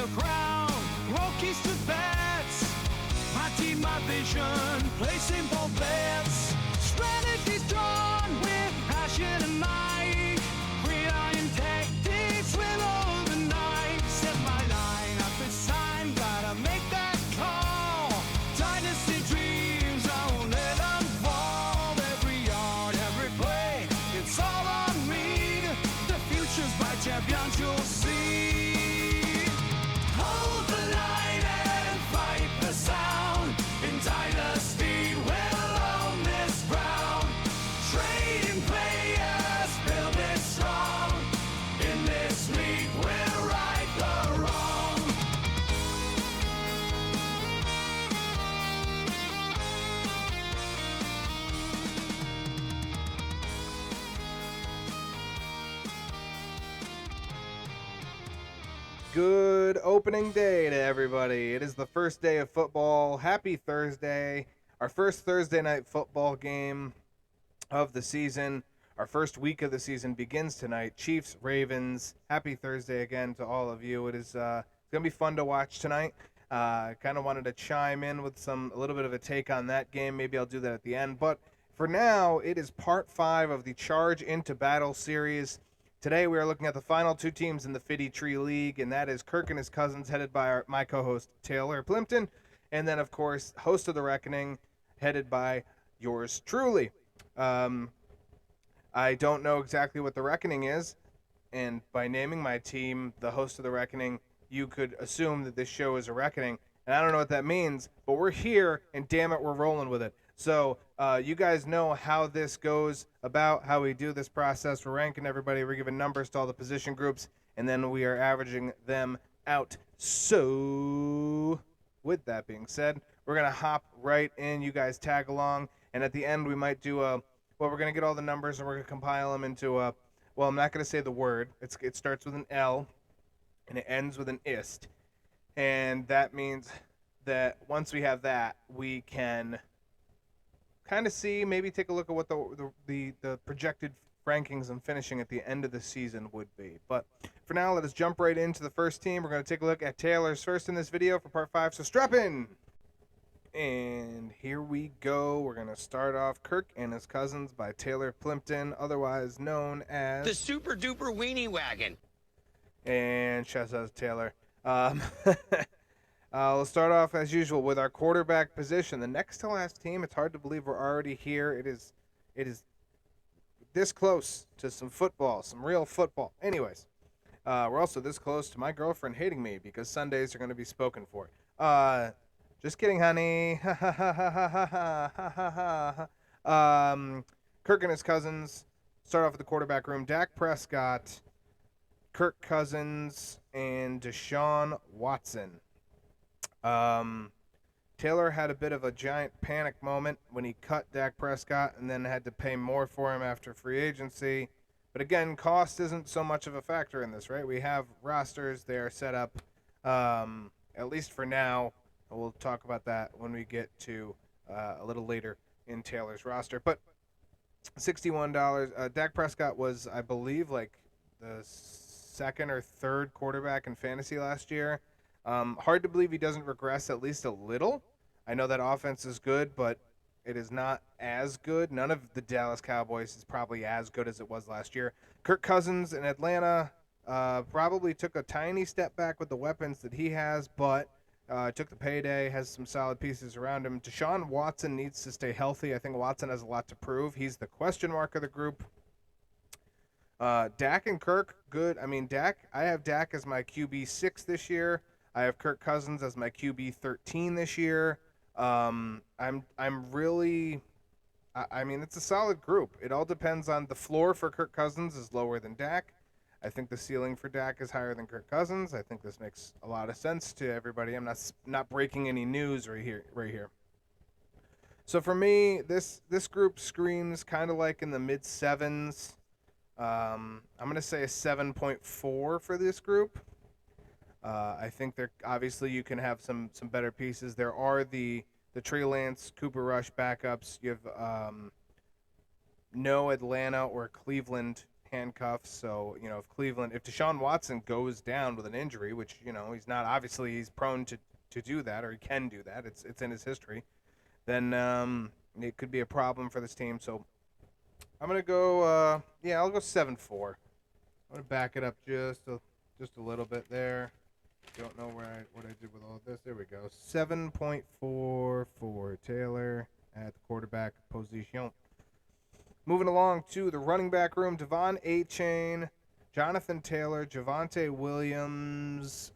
the crown, Rockies to bats. My team, my vision, placing both bets. Strategies drawn with passion and might. Gridiron tactics with all the night. Set my lineup, it's time, gotta make that call. Dynasty dreams, I won't let them fall. Every yard, every play, it's all on me. The future's bright, champions you'll see. Hold the line and fight the sound. In Dynasty, we'll own this ground. Trading players, build it strong. In this league, we'll right the wrong. Good opening day to everybody. It is the first day of football. Happy Thursday. Our first Thursday night football game of the season. Our first week of the season begins tonight. Chiefs, Ravens. Happy Thursday again to all of you. It's going to be fun to watch tonight. Kind of wanted to chime in with a little bit of a take on that game. Maybe I'll do that at the end. But for now, it is part 5 of the Charge into Battle series. Today we are looking at the final 2 teams in the Fiddy Tree League, and that is Kirk and his cousins, headed by my co-host Taylor Plimpton, and then, of course, host of the Reckoning, headed by yours truly. I don't know exactly what the Reckoning is, and by naming my team the host of the Reckoning, you could assume that this show is a reckoning, and I don't know what that means, but we're here, and damn it, we're rolling with it. So you guys know how this goes about, how we do this process. We're ranking everybody. We're giving numbers to all the position groups, and then we are averaging them out. So with that being said, we're going to hop right in. You guys tag along, and at the end we might do we're going to get all the numbers, and we're going to compile them into well, I'm not going to say the word. It starts with an L, and it ends with an ist. And that means that once we have that, we can kind of see, maybe take a look at what the projected rankings and finishing at the end of the season would be. But for now, let us jump right into the first team. We're going to take a look at Taylor's first in this video for part 5, so strap in! And here we go. We're going to start off Kirk and His Cousins by Taylor Plimpton, otherwise known as the Super Duper Weenie Wagon. And shouts out to Taylor. We'll start off, as usual, with our quarterback position. The next to last team, it's hard to believe we're already here. It is this close to some football, some real football. Anyways, we're also this close to my girlfriend hating me because Sundays are going to be spoken for. Just kidding, honey. Kirk and His Cousins. Start off with the quarterback room. Dak Prescott, Kirk Cousins, and Deshaun Watson. Taylor had a bit of a giant panic moment when he cut Dak Prescott and then had to pay more for him after free agency. But again, cost isn't so much of a factor in this, right? We have rosters, they are set up, at least for now. We'll talk about that when we get to a little later in Taylor's roster. But $61. Dak Prescott was, I believe, like the second or third quarterback in fantasy last year. Hard to believe he doesn't regress at least a little. I know that offense is good, but it is not as good. None of the Dallas Cowboys is probably as good as it was last year. Kirk Cousins in Atlanta probably took a tiny step back with the weapons that he has, but took the payday, has some solid pieces around him. Deshaun Watson needs to stay healthy. I think Watson has a lot to prove. He's the question mark of the group. Dak and Kirk, good. I mean, I have Dak as my QB6 this year. I have Kirk Cousins as my QB13 this year. I'm really, I mean, it's a solid group. It all depends on the floor for Kirk Cousins is lower than Dak. I think the ceiling for Dak is higher than Kirk Cousins. I think this makes a lot of sense to everybody. I'm not breaking any news right here. So for me, this group screams kind of like in the mid sevens. I'm gonna say a 7.4 for this group. I think obviously you can have some better pieces. There are the Trey Lance, Cooper Rush backups. You have no Atlanta or Cleveland handcuffs. So, if if Deshaun Watson goes down with an injury, which, he's not, obviously he's prone to do that, or he can do that. It's in his history. Then it could be a problem for this team. So I'm going to go, I'll go 7-4. I'm going to back it up just a little bit there. Don't know what I did with all of this. There we go. 7.4 for Taylor at the quarterback position. Moving along to the running back room, Devon Achane, Jonathan Taylor, Javonte Williams,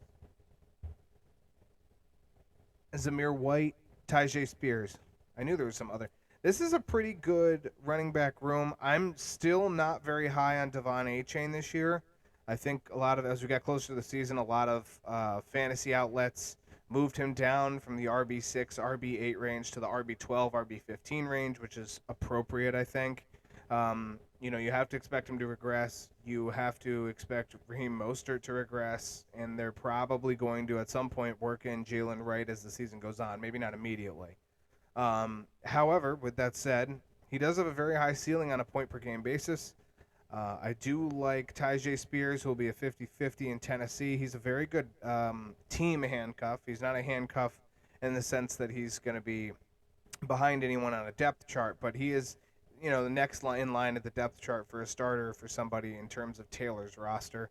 Zamir White, Tyjae Spears. I knew there was some other. This is a pretty good running back room. I'm still not very high on Devon Achane this year. I think as we got closer to the season, a lot of fantasy outlets moved him down from the RB6, RB8 range to the RB12, RB15 range, which is appropriate, I think. You have to expect him to regress. You have to expect Raheem Mostert to regress, and they're probably going to, at some point, work in Jalen Wright as the season goes on. Maybe not immediately. However, with that said, he does have a very high ceiling on a point-per-game basis. I do like Tyjae Spears, who will be a 50-50 in Tennessee. He's a very good team handcuff. He's not a handcuff in the sense that he's going to be behind anyone on a depth chart, but he is, the next in line at the depth chart for a starter for somebody in terms of Taylor's roster.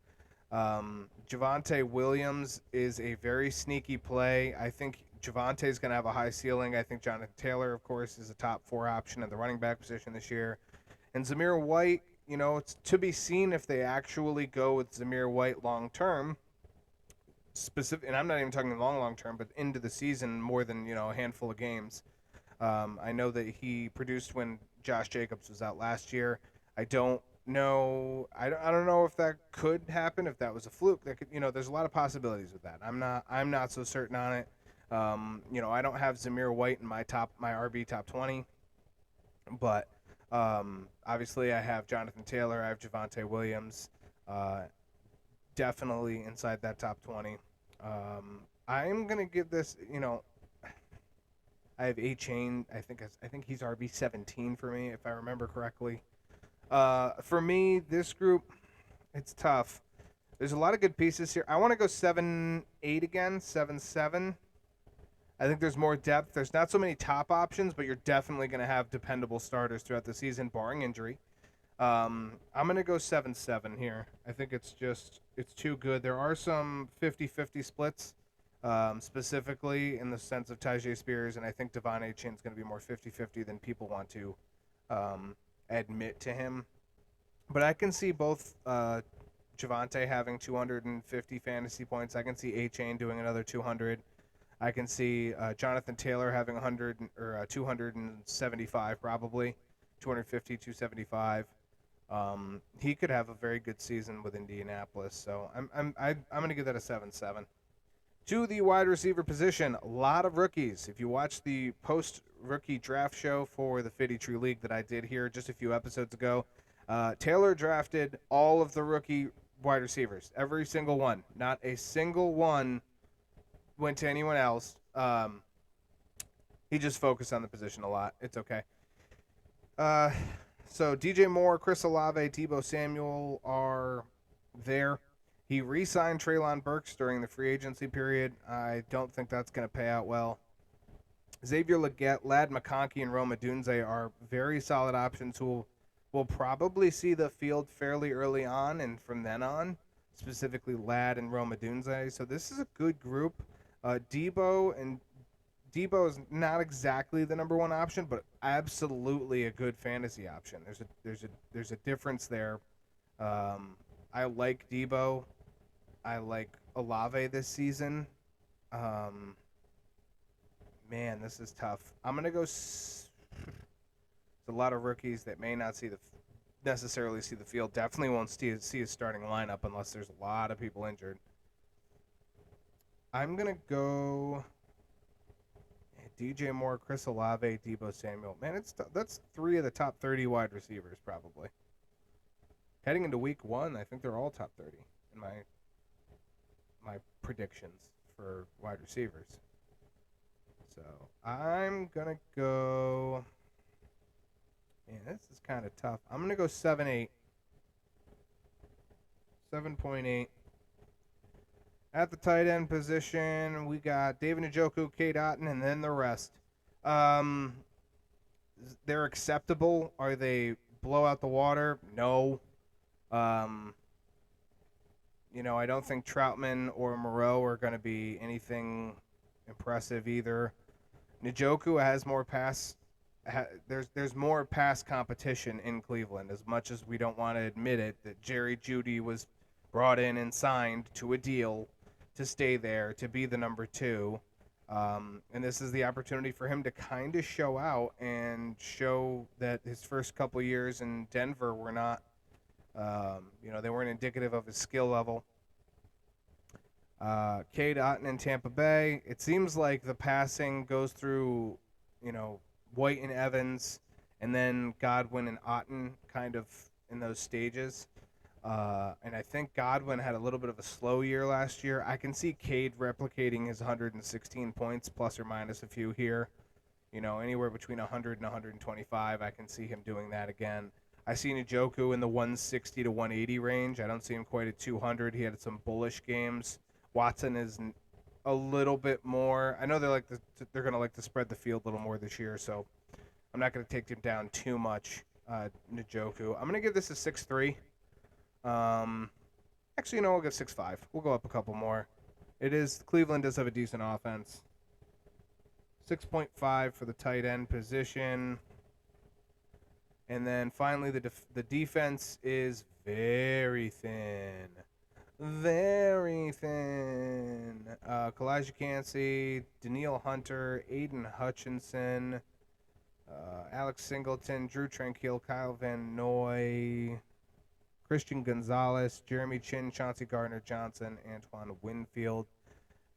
Javonte Williams is a very sneaky play. I think Javonte is going to have a high ceiling. I think Jonathan Taylor, of course, is a top 4 option at the running back position this year. And Zamir White, it's to be seen if they actually go with Zamir White long term. And I'm not even talking long term, but into the season more than a handful of games. I know that he produced when Josh Jacobs was out last year. I don't know. I don't know if that could happen. If that was a fluke, that could. There's a lot of possibilities with that. I'm not so certain on it. I don't have Zamir White in my RB top 20, but. Obviously, I have Jonathan Taylor. I have Javonte Williams. Definitely inside that top 20. I'm gonna give this. I have Achane. I think he's RB 17 for me, if I remember correctly. For me, this group, it's tough. There's a lot of good pieces here. I want to go 7-8 again, 7-7. I think there's more depth. There's not so many top options, but you're definitely going to have dependable starters throughout the season, barring injury. I'm going to go 7-7 here. I think it's too good. There are some 50-50 splits, specifically in the sense of Tyjae Spears, and I think Devon Achane is going to be more 50-50 than people want to admit to him. But I can see both Javonte having 250 fantasy points. I can see Achane doing another 200. I can see Jonathan Taylor having 100 or 275 probably, 250, 275. He could have a very good season with Indianapolis. So I'm going to give that a 7-7. To the wide receiver position, a lot of rookies. If you watch the post-rookie draft show for the Fiddy Tree League that I did here just a few episodes ago, Taylor drafted all of the rookie wide receivers, every single one. Not a single one went to anyone else. He just focused on the position a lot. It's okay. So DJ Moore, Chris Olave, Deebo Samuel are there. He re-signed Treylon Burks during the free agency period. I don't think that's going to pay out well. Xavier Legette, Ladd McConkey, and Rome Odunze are very solid options who will probably see the field fairly early on and from then on, specifically Ladd and Rome Odunze. So this is a good group. Deebo is not exactly the number one option, but absolutely a good fantasy option. There's a difference there. I like Deebo. I like Olave this season. Man, this is tough. I'm gonna go. There's a lot of rookies that may not necessarily see the field. Definitely won't see a starting lineup unless there's a lot of people injured. I'm going to go DJ Moore, Chris Olave, Deebo Samuel. Man, that's 3 of the top 30 wide receivers probably. Heading into week 1, I think they're all top 30 in my predictions for wide receivers. So I'm going to go... Man, this is kind of tough. I'm going to go 7-8. 7.8. At the tight end position, we got David Njoku, Cade Otton, and then the rest. They're acceptable. Are they blow out the water? No. I don't think Troutman or Moreau are going to be anything impressive either. Njoku has more pass. There's more pass competition in Cleveland, as much as we don't want to admit it, that Jerry Jeudy was brought in and signed to a deal to stay there, to be the number 2. And this is the opportunity for him to kind of show out and show that his first couple years in Denver were not, they weren't indicative of his skill level. Cade Otton in Tampa Bay. It seems like the passing goes through, White and Evans, and then Godwin and Otton kind of in those stages. And I think Godwin had a little bit of a slow year last year. I can see Cade replicating his 116 points, plus or minus a few here. Anywhere between 100 and 125, I can see him doing that again. I see Njoku in the 160 to 180 range. I don't see him quite at 200. He had some bullish games. Watson is a little bit more. I know they're going to like to spread the field a little more this year, so I'm not going to take him down too much. Njoku. I'm going to give this a 6.3. Actually, we'll give 6.5. We'll go up a couple more. Cleveland does have a decent offense. 6.5 for the tight end position. And then finally, the defense is very thin. Very thin. Kalijah Cansey, Danielle Hunter, Aiden Hutchinson, Alex Singleton, Drew Tranquil, Kyle Van Noy, Christian Gonzalez, Jeremy Chin, Chauncey Gardner-Johnson, Antoine Winfield.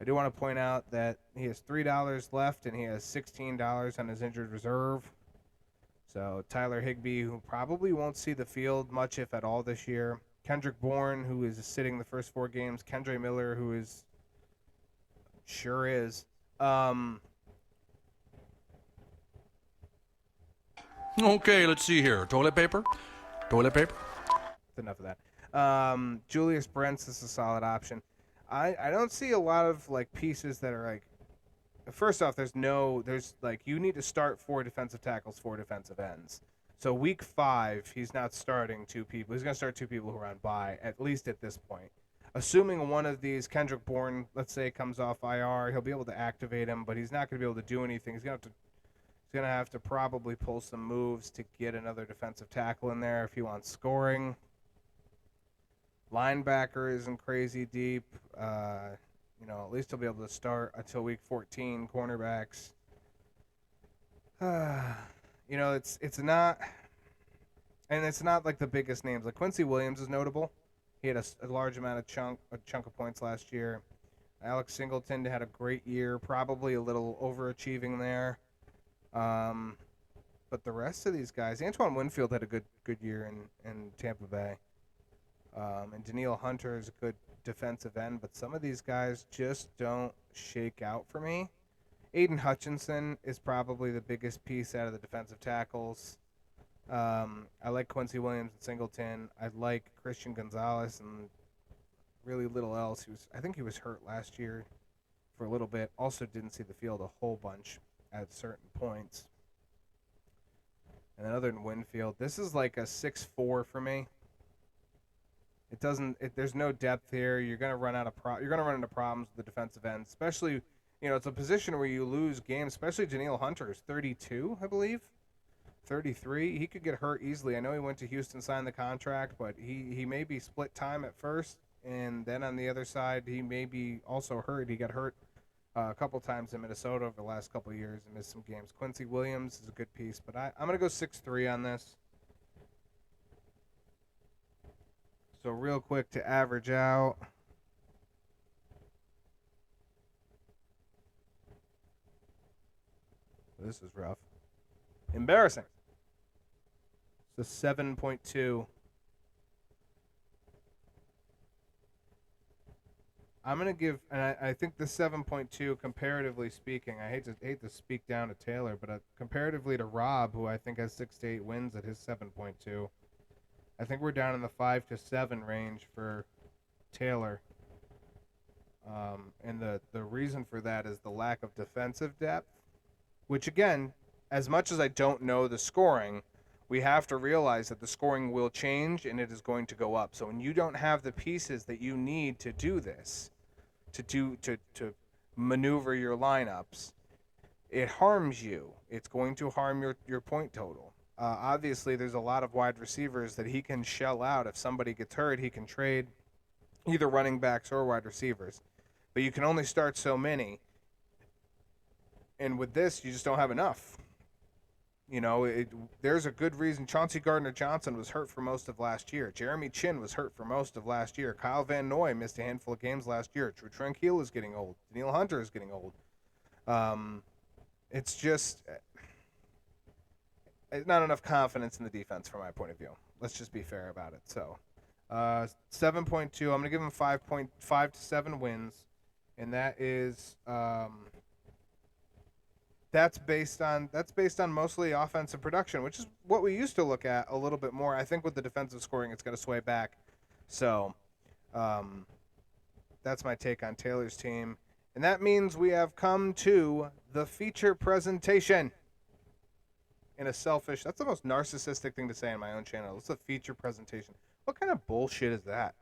I do want to point out that he has $3 left and he has $16 on his injured reserve. So Tyler Higbee, who probably won't see the field much, if at all, this year. Kendrick Bourne, who is sitting the first 4 games. Kendre Miller, who is. Okay, let's see here. Toilet paper? Toilet paper? Enough of that. Julius Brents is a solid option. I don't see a lot of pieces that are first off, you need to start 4 defensive tackles, 4 defensive ends. So week 5, he's not starting 2 people. He's going to start 2 people who are on bye, at least at this point. Assuming one of these, Kendrick Bourne, let's say, comes off IR, he'll be able to activate him, but he's not going to be able to do anything. He's going to have to probably pull some moves to get another defensive tackle in there if he wants scoring. Linebacker isn't crazy deep. At least he'll be able to start until week 14. Cornerbacks. It's not, and it's not like the biggest names. Like Quincy Williams is notable. He had a large amount of chunk of points last year. Alex Singleton had a great year, probably a little overachieving there. But the rest of these guys, Antoine Winfield had a good year in Tampa Bay. And Danielle Hunter is a good defensive end, but some of these guys just don't shake out for me. Aiden Hutchinson is probably the biggest piece out of the defensive tackles. I like Quincy Williams and Singleton. I like Christian Gonzalez and really little else. I think he was hurt last year for a little bit. Also didn't see the field a whole bunch at certain points. And then other than Winfield, this is like a 6-4 for me. There's no depth here. You're gonna run into problems with the defensive end, especially. It's a position where you lose games, especially Danielle Hunter is 32, I believe. 33. He could get hurt easily. I know he went to Houston, signed the contract, but he may be split time at first, and then on the other side, he may be also hurt. He got hurt a couple times in Minnesota over the last couple of years and missed some games. Quincy Williams is a good piece, but I'm going to go 6-3 on this. So real quick to average out. This is rough. Embarrassing. It's a 7.2. I'm gonna give, and I think the 7.2, comparatively speaking, I hate to speak down to Taylor, but comparatively to Rob, who I think has 6 to 8 wins at his 7.2, I think we're down in the 5 to 7 range for Taylor. And the reason for that is the lack of defensive depth, which, again, as much as I don't know the scoring, we have to realize that the scoring will change and it is going to go up. So when you don't have the pieces that you need to do this, to maneuver your lineups, it harms you. It's going to harm your point total. Obviously, there's a lot of wide receivers that he can shell out. If somebody gets hurt, he can trade either running backs or wide receivers. But you can only start so many. And with this, you just don't have enough. You know, there's a good reason. Chauncey Gardner-Johnson was hurt for most of last year. Jeremy Chin was hurt for most of last year. Kyle Van Noy missed a handful of games last year. Drew Tranquil is getting old. Daniil Hunter is getting old. It's just not enough confidence in the defense from my point of view. Let's just be fair about it. So 7.2. I'm going to give him 5.5 to 7 wins. And that is that's based on mostly offensive production, which is what we used to look at a little bit more. I think with the defensive scoring, it's going to sway back. So that's my take on Taylor's team. And that means we have come to the feature presentation. That's the most narcissistic thing to say on my own channel. It's a feature presentation. What kind of bullshit is that?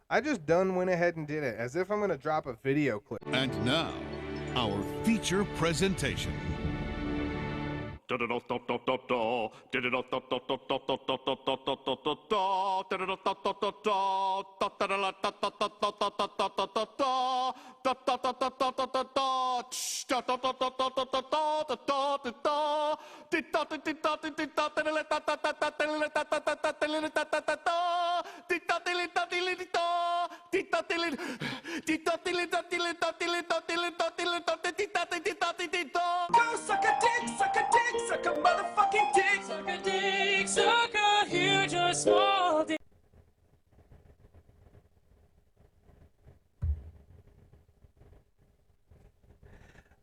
I just went ahead and did it, as if I'm going to drop a video clip. And now, our feature presentation. Go suck a dick, suck a dick, suck a motherfucking dick. Suck a dick, suck a huge or small dick.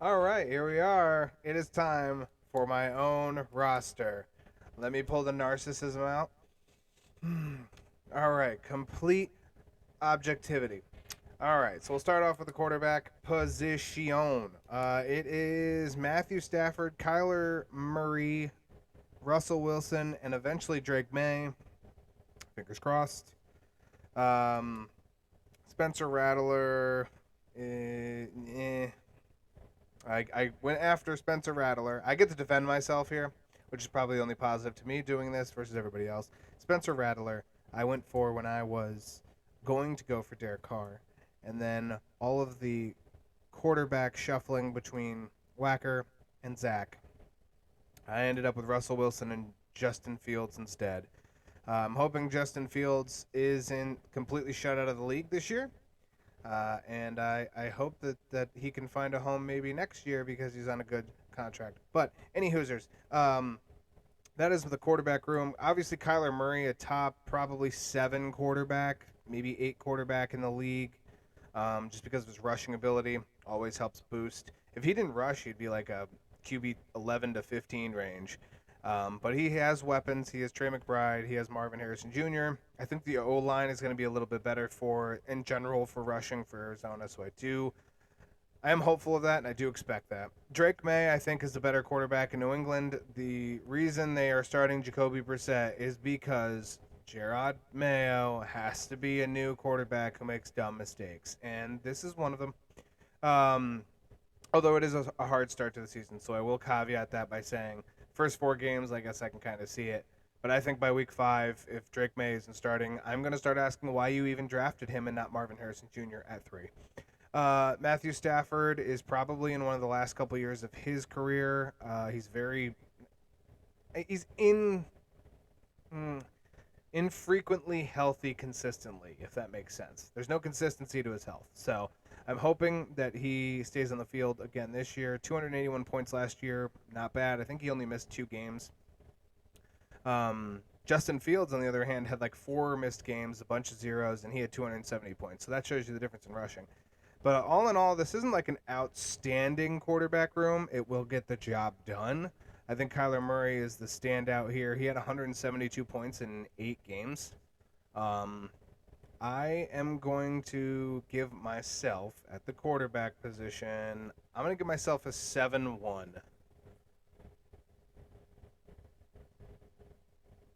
All right, here we are. It is time for my own roster. Let me pull the narcissism out. All right, complete objectivity. All right, so we'll start off with the quarterback position. It is Matthew Stafford, Kyler Murray, Russell Wilson, and eventually Drake May. Fingers crossed. Spencer Rattler. I went after Spencer Rattler. I get to defend myself here, which is probably the only positive to me doing this versus everybody else. Spencer Rattler, I went for when I was going to go for Derek Carr. And then all of the quarterback shuffling between Wacker and Zach, I ended up with Russell Wilson and Justin Fields instead. I'm hoping Justin Fields isn't completely shut out of the league this year. And I hope that he can find a home maybe next year because he's on a good contract. But any Hoosers, that is the quarterback room. Obviously, Kyler Murray, a top probably 7 quarterback, maybe 8 quarterback in the league. Just because of his rushing ability, always helps boost. If he didn't rush, he'd be like a QB 11 to 15 range. But he has weapons. He has Trey McBride. He has Marvin Harrison Jr. I think the O-line is going to be a little bit better in general for rushing for Arizona. So I am hopeful of that, and I do expect that. Drake May, I think, is the better quarterback in New England. The reason they are starting Jacoby Brissett is because Gerard Mayo has to be a new quarterback who makes dumb mistakes, and this is one of them. Although it is a hard start to the season, so I will caveat that by saying first 4 games, I guess I can kind of see it. But I think by week 5, if Drake May isn't starting, I'm going to start asking why you even drafted him and not Marvin Harrison Jr. at 3. Matthew Stafford is probably in one of the last couple years of his career. He's infrequently healthy consistently, if that makes sense. There's no consistency to his health. So I'm hoping that he stays on the field again this year. 281 points last year, not bad. I think he only missed 2 games. Justin Fields, on the other hand, had like 4 missed games, a bunch of zeros, and he had 270 points. So that shows you the difference in rushing. But all in all, this isn't like an outstanding quarterback room. It will get the job done. I think Kyler Murray is the standout here. He had 172 points in 8 games. I am going to give myself at the quarterback position, I'm going to give myself a 7-1.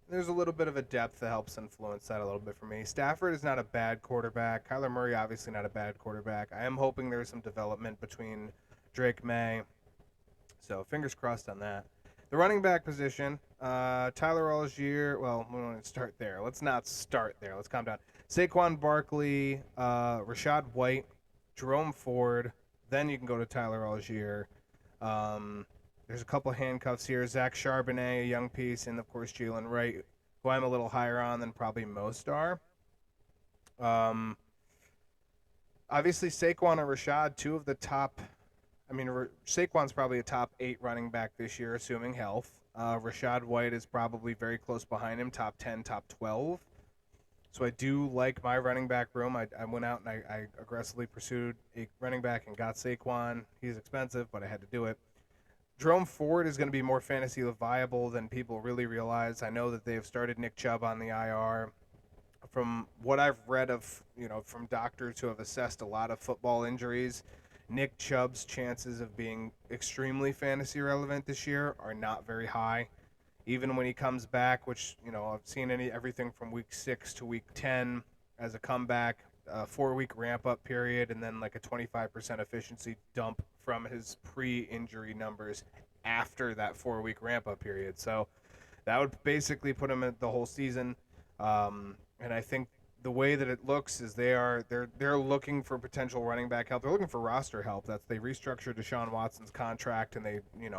There's a little bit of a depth that helps influence that a little bit for me. Stafford is not a bad quarterback. Kyler Murray, obviously not a bad quarterback. I am hoping there's some development between Drake May. So fingers crossed on that. The running back position, Tyler Algier. Well, we want to start there. Let's not start there. Let's calm down. Saquon Barkley, Rashad White, Jerome Ford. Then you can go to Tyler Algier. There's a couple handcuffs here. Zach Charbonnet, a young piece, and of course Jalen Wright, who I'm a little higher on than probably most are. Obviously Saquon and Rashad, two of the top. I mean, Saquon's probably a top 8 running back this year, assuming health. Rashad White is probably very close behind him, top 10, top 12. So I do like my running back room. I went out and I aggressively pursued a running back and got Saquon. He's expensive, but I had to do it. Jerome Ford is going to be more fantasy viable than people really realize. I know that they've started Nick Chubb on the IR. From what I've read of, from doctors who have assessed a lot of football injuries, Nick Chubb's chances of being extremely fantasy relevant this year are not very high. Even when he comes back, which, I've seen everything from week 6 to week 10 as a comeback, a 4-week ramp-up period, and then like a 25% efficiency dump from his pre-injury numbers after that 4-week ramp-up period. So that would basically put him at the whole season. And I think the way that it looks is they're looking for potential running back help. They're looking for roster help. They restructured Deshaun Watson's contract and they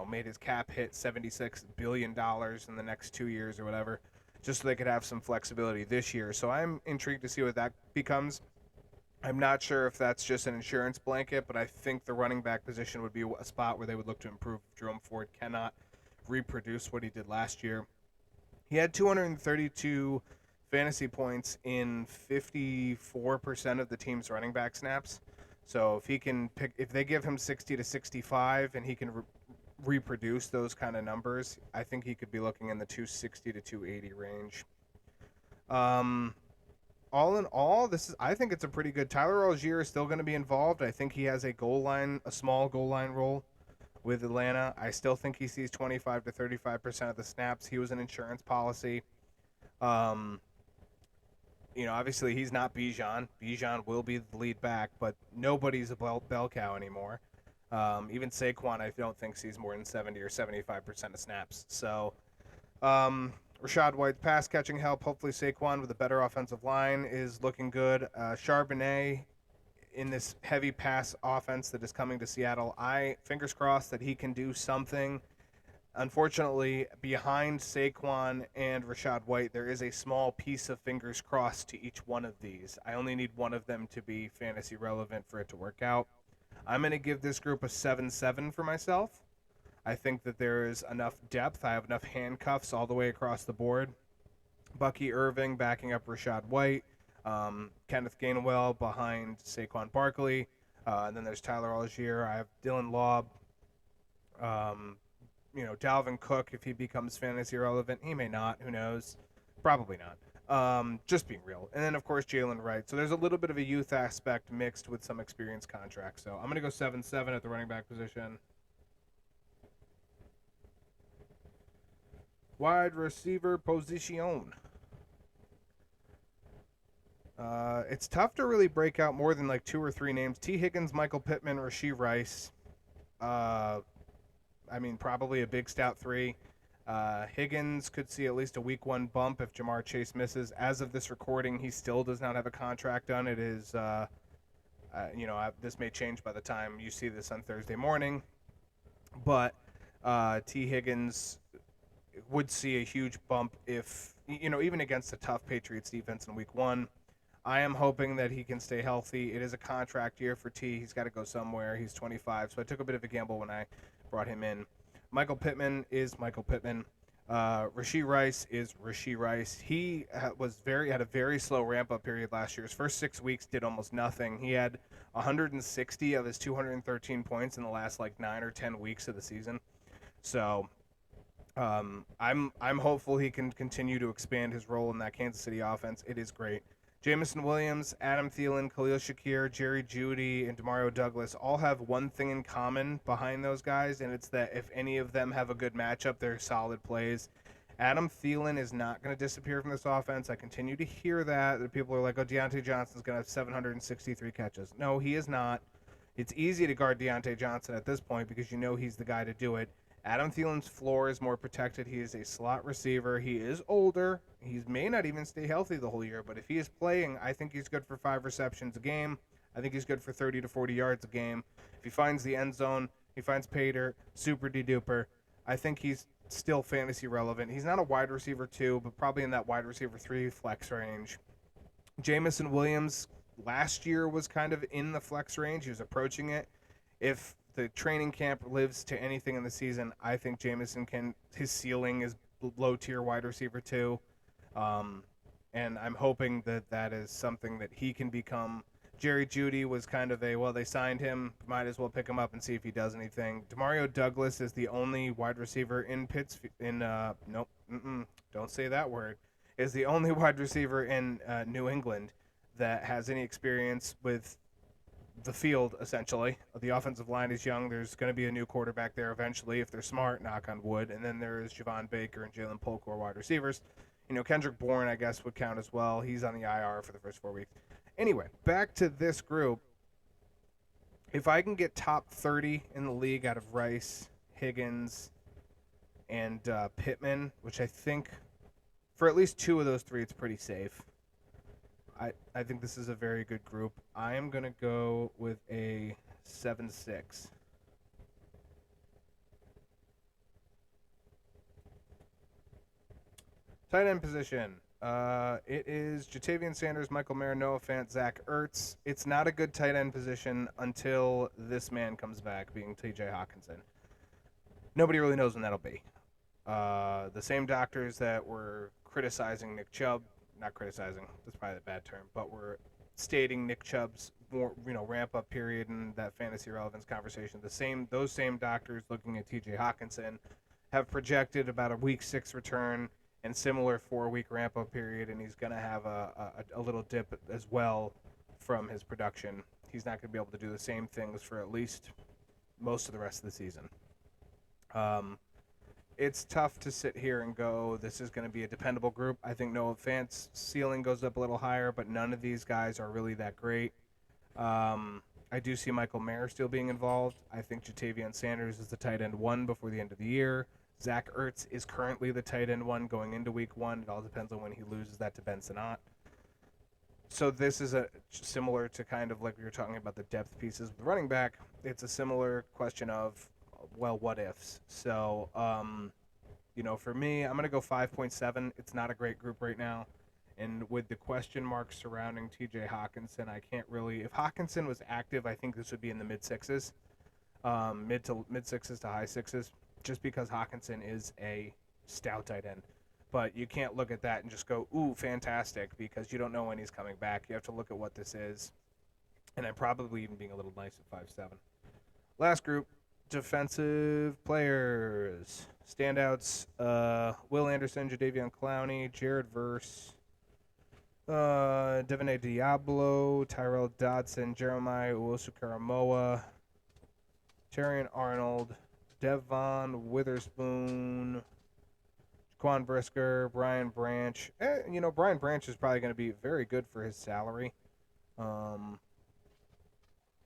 made his cap hit $76 billion in the next 2 years or whatever, just so they could have some flexibility this year. So I'm intrigued to see what that becomes. I'm not sure if that's just an insurance blanket, but I think the running back position would be a spot where they would look to improve. Jerome Ford cannot reproduce what he did last year. He had 232 fantasy points in 54% of the team's running back snaps. So if they give him 60 to 65 and he can reproduce those kind of numbers, I think he could be looking in the 260 to 280 range. All in all, I think it's a pretty good. Tyler Algier is still going to be involved. I think he has a small goal line role with Atlanta. I still think he sees 25 to 35% of the snaps. He was an insurance policy. Obviously he's not Bijan. Bijan will be the lead back, but nobody's a bell cow anymore. Even Saquon, I don't think sees more than 70 or 75% of snaps. So, Rashad White's pass catching help. Hopefully Saquon with a better offensive line is looking good. Charbonnet in this heavy pass offense that is coming to Seattle. Fingers crossed that he can do something. Unfortunately, behind Saquon and Rashad White, there is a small piece of fingers crossed to each one of these. I only need one of them to be fantasy relevant for it to work out. I'm going to give this group a 7-7 for myself. I think that there is enough depth. I have enough handcuffs all the way across the board. Bucky Irving backing up Rashad White. Kenneth Gainwell behind Saquon Barkley. And then there's Tyler Algier. I have Dylan Laub. Dalvin Cook, if he becomes fantasy relevant. He may not. Who knows? Probably not. Just being real. And then, of course, Jalen Wright. So there's a little bit of a youth aspect mixed with some experience contracts. So I'm going to go 7-7 at the running back position. Wide receiver position. It's tough to really break out more than like 2 or 3 names. T. Higgins, Michael Pittman, Rashee Rice. Probably a big stout 3. Higgins could see at least a week 1 bump if Jamar Chase misses. As of this recording, he still does not have a contract done. It is, this may change by the time you see this on Thursday morning. But T. Higgins would see a huge bump if, even against a tough Patriots defense in week 1. I am hoping that he can stay healthy. It is a contract year for T. He's got to go somewhere. He's 25, so I took a bit of a gamble when I brought him in. Michael Pittman is Michael Pittman. Rashee Rice is Rashee Rice. He had a very slow ramp-up period last year. His first 6 weeks did almost nothing. He had 160 of his 213 points in the last 9 or 10 weeks of the season. So I'm hopeful he can continue to expand his role in that Kansas City offense. It is great. Jamison Williams, Adam Thielen, Khalil Shakir, Jerry Jeudy, and Demario Douglas all have one thing in common behind those guys, and it's that if any of them have a good matchup, they're solid plays. Adam Thielen is not going to disappear from this offense. I continue to hear that people are like, oh, Deontay Johnson's going to have 763 catches. No, he is not. It's easy to guard Deontay Johnson at this point because you know he's the guy to do it. Adam Thielen's floor is more protected. He is a slot receiver. He is older. He may not even stay healthy the whole year, but if he is playing, I think he's good for 5 receptions a game. I think he's good for 30 to 40 yards a game. If he finds the end zone, he finds pay dirt, super de-duper. I think he's still fantasy relevant. He's not a wide receiver 2, but probably in that wide receiver 3 flex range. Jamison Williams last year was kind of in the flex range. He was approaching it. If the training camp lives to anything in the season, I think Jamison his ceiling is low tier wide receiver 2. And I'm hoping that is something that he can become. Jerry Jeudy was kind of they signed him, might as well pick him up and see if he does anything. Demario Douglas is the only wide receiver in don't say that word, is the only wide receiver in New England that has any experience with the field, essentially. The offensive line is young. There's going to be a new quarterback there eventually if they're smart, knock on wood. And then there's Javon Baker and Jalen Polk, who are wide receivers. Kendrick Bourne, I guess, would count as well. He's on the IR for the first 4 weeks. Anyway, back to this group. If I can get top 30 in the league out of Rice, Higgins, and Pittman, which I think for at least 2 of those 3, it's pretty safe. I think this is a very good group. I am going to go with a 7-6. Tight end position. It is Jatavian Sanders, Michael Mayer, Noah Fant, Zach Ertz. It's not a good tight end position until this man comes back, being T.J. Hawkinson. Nobody really knows when that'll be. The same doctors that were criticizing Nick Chubb, not criticizing, that's probably a bad term, but were stating Nick Chubb's more, ramp-up period in that fantasy relevance conversation. Those same doctors looking at T.J. Hawkinson have projected about a week 6 return and similar 4-week ramp-up period, and he's going to have a little dip as well from his production. He's not going to be able to do the same things for at least most of the rest of the season. It's tough to sit here and go, this is going to be a dependable group. I think Noah Fant's ceiling goes up a little higher, but none of these guys are really that great. I do see Michael Mayer still being involved. I think Jatavian Sanders is the tight end 1 before the end of the year. Zach Ertz is currently the tight end 1 going into week 1. It all depends on when he loses that to Ben Sinnott. So this is similar to kind of like we were talking about the depth pieces with running back. It's a similar question of, what ifs? So, for me, I'm going to go 5.7. It's not a great group right now. And with the question marks surrounding T.J. Hawkinson, I can't really. If Hawkinson was active, I think this would be in the mid-6s, mid-6s to high 6s, just because Hawkinson is a stout tight end. But you can't look at that and just go, ooh, fantastic, because you don't know when he's coming back. You have to look at what this is. And I'm probably even being a little nice at 5.7. Last group, defensive players. Standouts, Will Anderson, Jadeveon Clowney, Jared Verse, Devin A. Diablo, Tyrell Dodson, Jeremiah Uosu-Karamoa, Terrion Arnold, Devon Witherspoon, Jaquan Brisker, Brian Branch. Brian Branch is probably going to be very good for his salary.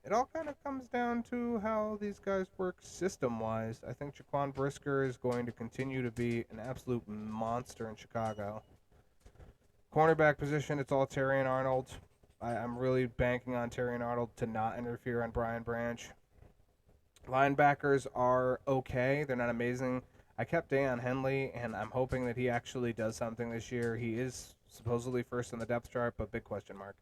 It all kind of comes down to how these guys work system-wise. I think Jaquan Brisker is going to continue to be an absolute monster in Chicago. Cornerback position, it's all Terrion Arnold. I'm really banking on Terrion Arnold to not interfere on Brian Branch. Linebackers are okay. They're not amazing. I kept Deion Henley, and I'm hoping that he actually does something this year. He is supposedly first on the depth chart, but big question mark.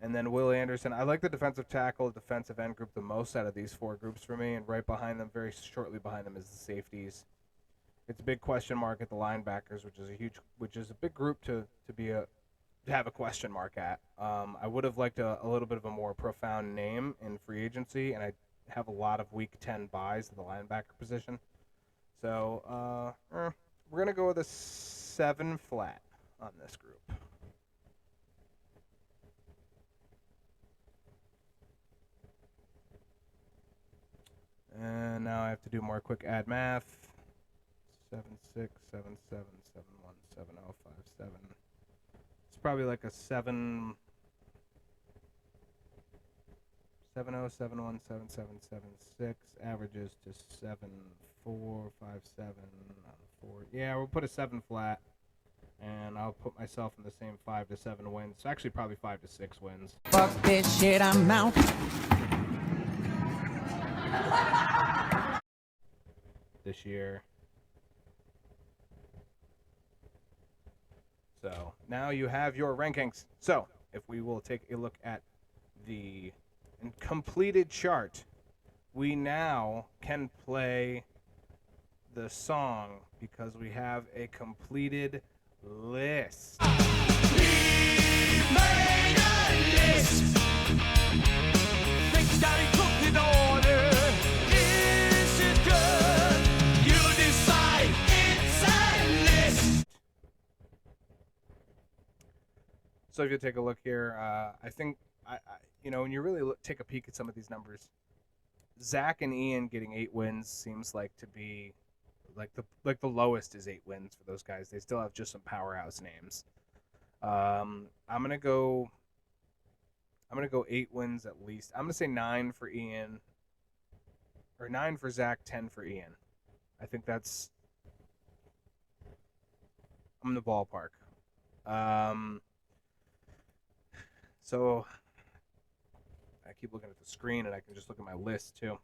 And then Will Anderson. I like the defensive tackle, defensive end group the most out of these 4 groups for me, and right behind them, very shortly behind them, is the safeties. It's a big question mark at the linebackers, which is a big group to have a question mark at. I would have liked a little bit of a more profound name in free agency, and I have a lot of week 10 buys at the linebacker position. So we're gonna go with a 7 flat on this group. to do more quick add math. 7677717057. It's probably like a 707177776 averages to 7457 on 4. Yeah, we'll put a 7 flat, and I'll put myself in the same 5 to 7 wins. It's actually probably 5 to 6 wins. Fuck this shit, I'm out. This year. So now you have your rankings. So if we will take a look at the completed chart, we now can play the song because we have a completed list. Things got it cooked in order. Is it good? You decide. It's a list. So if you take a look here, I think when you really take a peek at some of these numbers, Zach and Ian getting 8 wins seems like to be like the lowest is 8 wins for those guys. They still have just some powerhouse names. I'm gonna go 8 wins at least. I'm gonna say 9 for Ian, or 9 for Zach, 10 for Ian. I think that's I'm in the ballpark. So I keep looking at the screen, and I can just look at my list too.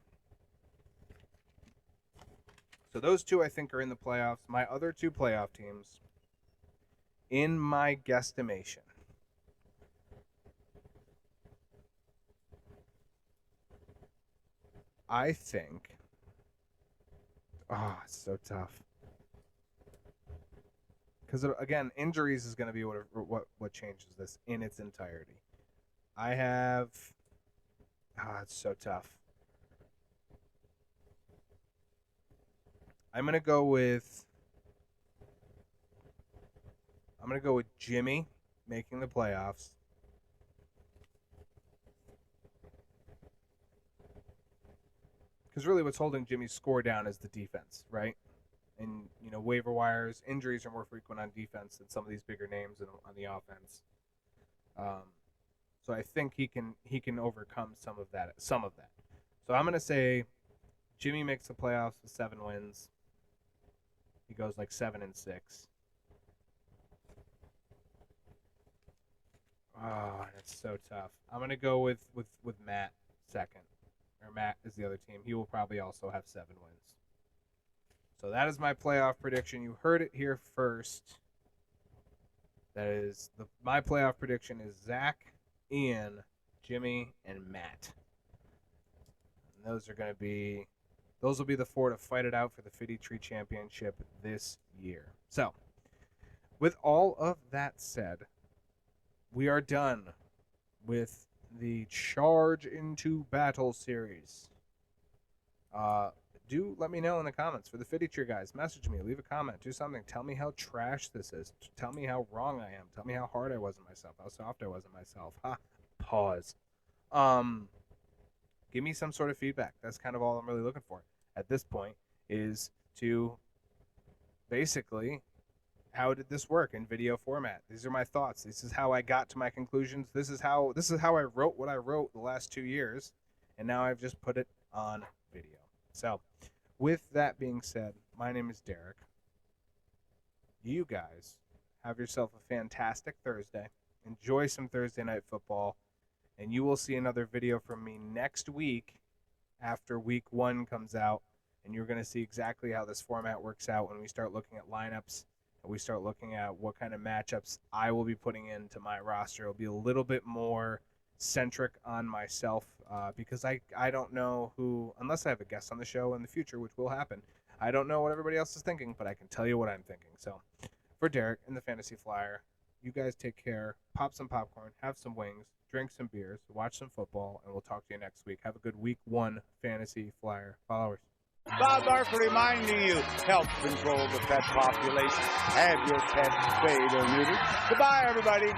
So those two I think are in the playoffs. My other 2 playoff teams, in my guesstimation, I think, it's so tough. Because again, injuries is going to be what changes this in its entirety. I have, it's so tough. I'm gonna go with Jimmy making the playoffs. Because really what's holding Jimmy's score down is the defense, right? And, waiver wires, injuries are more frequent on defense than some of these bigger names on the offense. So I think he can overcome some of that. So I'm going to say Jimmy makes the playoffs with 7 wins. He goes like 7-6. Oh, that's so tough. I'm going to go with Matt second. Or Matt is the other team. He will probably also have 7 wins. So that is my playoff prediction. You heard it here first. That is my playoff prediction is Zach, Ian, Jimmy, and Matt. And those will be the 4 to fight it out for the Fiddy Tree Championship this year. So, with all of that said, we are done with the Charge into Battle series. Do let me know in the comments for the Fiddy Tree guys. Message me, leave a comment, do something. Tell me how trash this is. Tell me how wrong I am. Tell me how hard I was on myself, how soft I was on myself. Pause. Give me some sort of feedback. That's kind of all I'm really looking for at this point, is to basically, how did this work in video format? These are my thoughts. This is how I got to my conclusions. This is how I wrote what I wrote the last 2 years, and now I've just put it on video. So, with that being said, my name is Derek. You guys have yourself a fantastic Thursday. Enjoy some Thursday night football, and you will see another video from me next week after week 1 comes out, and you're going to see exactly how this format works out when we start looking at lineups and we start looking at what kind of matchups I will be putting into my roster. It'll be a little bit more centric on myself because I don't know who, unless I have a guest on the show in the future, which will happen, I don't know what everybody else is thinking, but I can tell you what I'm thinking. So for Derek and the Fantasy Flyer, you guys take care, pop some popcorn, have some wings, drink some beers, watch some football, and we'll talk to you next week. Have a good week 1 Fantasy Flyer followers. Bob Barker reminding you, help control the pet population. Have your pet spayed or neutered. Goodbye, everybody.